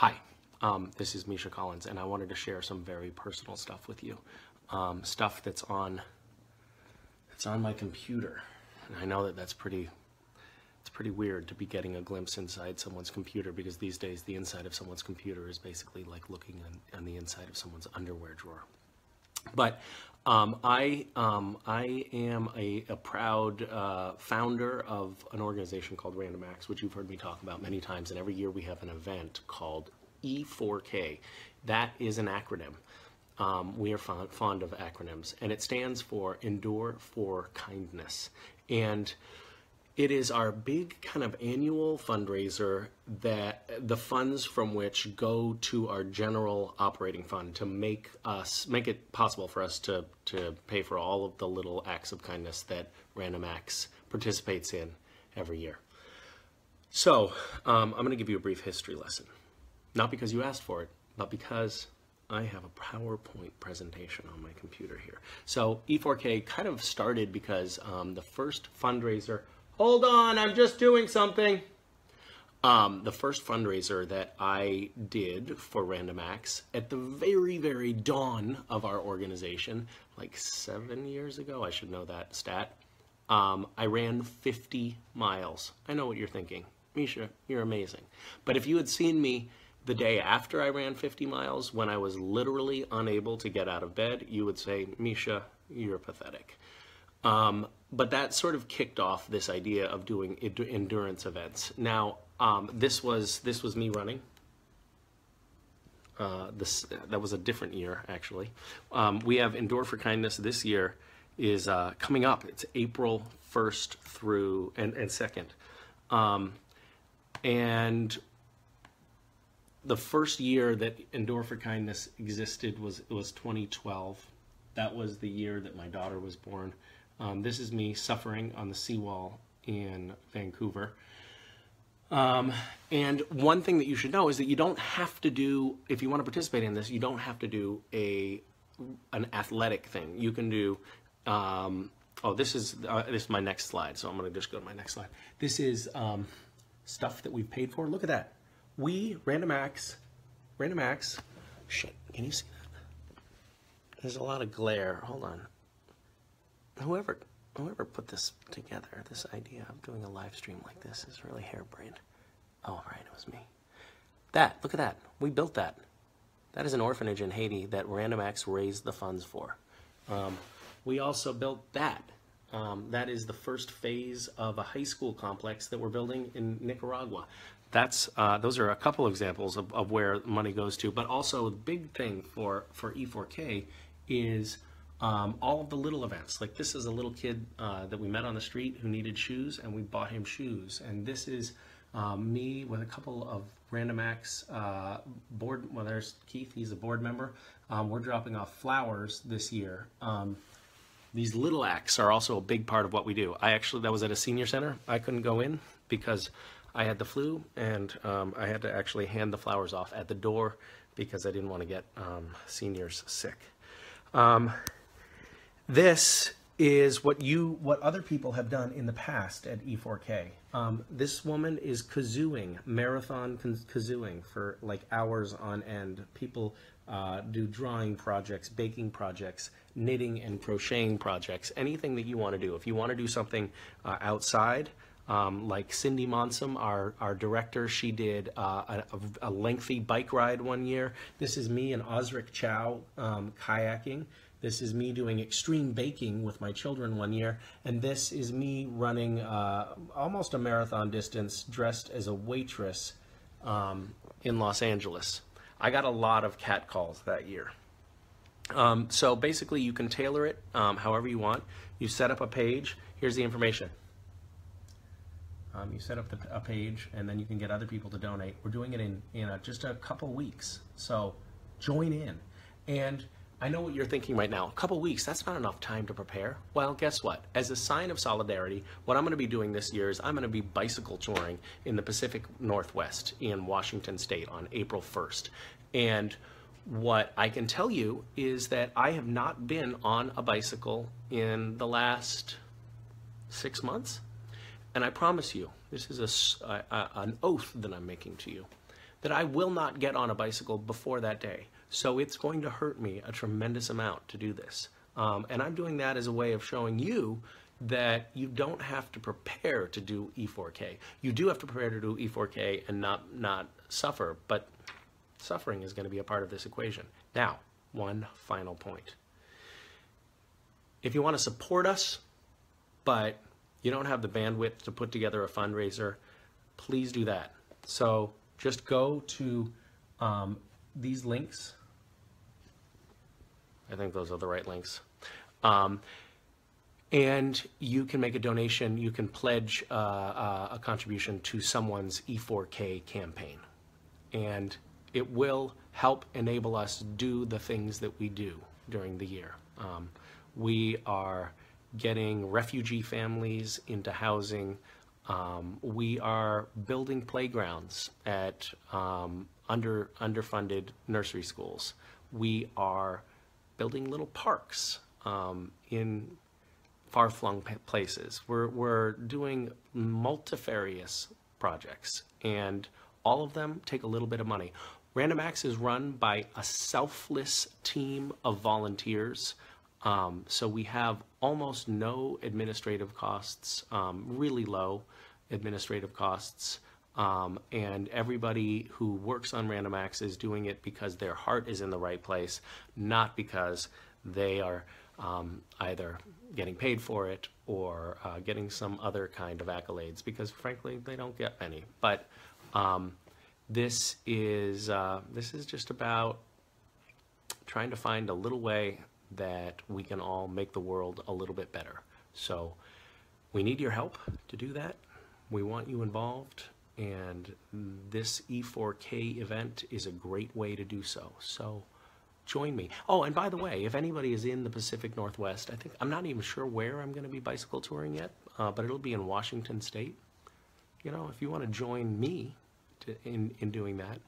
Hi, this is Misha Collins, and I wanted to share some very personal stuff with you. Stuff that's on my computer. And I know that it's pretty weird to be getting a glimpse inside someone's computer, because these days the inside of someone's computer is basically like looking on the inside of someone's underwear drawer. But I am a proud founder of an organization called Random Acts, which you've heard me talk about many times. And every year we have an event called E4K. That is an acronym. We are fond of acronyms, and it stands for Endure for Kindness. And it is our big kind of annual fundraiser that the funds from which go to our general operating fund to make it possible for us to pay for all of the little acts of kindness that Random Acts participates in every year. So I'm going to give you a brief history lesson. Not because you asked for it, but because I have a PowerPoint presentation on my computer here. So E4K kind of started because the first fundraiser... Hold on, I'm just doing something. The first fundraiser that I did for Random Acts at the very, very dawn of our organization, like 7 years ago, I should know that stat, I ran 50 miles. I know what you're thinking. Misha, you're amazing. But if you had seen me the day after I ran 50 miles, when I was literally unable to get out of bed, you would say, Misha, you're pathetic. But that sort of kicked off this idea of doing endurance events. Now, this was me running. That was a different year, actually. We have Endure for Kindness this year is coming up. It's April 1st through and 2nd. And the first year that Endure for Kindness existed was 2012. That was the year that my daughter was born. This is me suffering on the seawall in Vancouver. And one thing that you should know is that you don't have to do, if you want to participate in this, you don't have to do an athletic thing. You can do, this is my next slide, so I'm going to just go to my next slide. This is stuff that we've paid for. Look at that. Random Acts, shit, can you see that? There's a lot of glare. Hold on. Whoever put this together, this idea of doing a live stream like this is really harebrained. Oh, right, it was me. Look at that. We built that. That is an orphanage in Haiti that Random Acts raised the funds for. We also built that. That is the first phase of a high school complex that we're building in Nicaragua. Those are a couple examples of where money goes to, but also the big thing for E4K is all of the little events. Like, this is a little kid that we met on the street who needed shoes, and we bought him shoes. And this is me with a couple of Random Acts well, there's Keith, he's a board member. We're dropping off flowers this year. These little acts are also a big part of what we do. That was at a senior center. I couldn't go in because I had the flu, and I had to actually hand the flowers off at the door because I didn't want to get seniors sick. This is what other people have done in the past at E4K. This woman is marathon kazooing for like hours on end. People do drawing projects, baking projects, knitting and crocheting projects, anything that you want to do. If you want to do something outside, like Cindy Monsom, our director, she did a lengthy bike ride one year. This is me and Osric Chow kayaking. This is me doing extreme baking with my children one year. And this is me running almost a marathon distance dressed as a waitress in Los Angeles. I got a lot of cat calls that year. So basically you can tailor it however you want. You set up a page. Here's the information. You set up a page, and then you can get other people to donate. We're doing it in just a couple weeks. So join in. And I know what you're thinking right now. A couple weeks, that's not enough time to prepare. Well, guess what? As a sign of solidarity, what I'm going to be doing this year is I'm going to be bicycle touring in the Pacific Northwest in Washington State on April 1st. And what I can tell you is that I have not been on a bicycle in the last 6 months. And I promise you, this is an oath that I'm making to you, that I will not get on a bicycle before that day. So it's going to hurt me a tremendous amount to do this. And I'm doing that as a way of showing you that you don't have to prepare to do E4K. You do have to prepare to do E4K and not suffer, but suffering is going to be a part of this equation. Now, one final point. If you want to support us, but you don't have the bandwidth to put together a fundraiser, please do that. So just go to these links. I think those are the right links. And you can make a donation. You can pledge a contribution to someone's E4K campaign. And it will help enable us do the things that we do during the year. We are getting refugee families into housing. We are building playgrounds at underfunded nursery schools. We are building little parks in far-flung places. We're doing multifarious projects, and all of them take a little bit of money. Random Acts is run by a selfless team of volunteers. So we have almost no administrative costs, really low administrative costs, and everybody who works on Random Acts is doing it because their heart is in the right place, not because they are either getting paid for it or getting some other kind of accolades, because frankly they don't get many. But this is just about trying to find a little way that we can all make the world a little bit better. So we need your help to do that. We want you involved, and this E4K event is a great way to do so. So join me. Oh, and by the way, if anybody is in the Pacific Northwest, I'm not even sure where I'm going to be bicycle touring yet, but it'll be in Washington State. You know, if you want to join me in doing that,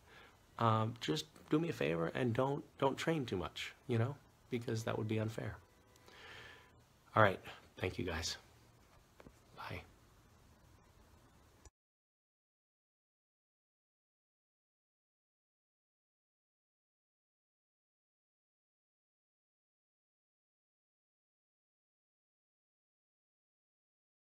just do me a favor and don't train too much, you know, because that would be unfair. All right. Thank you, guys.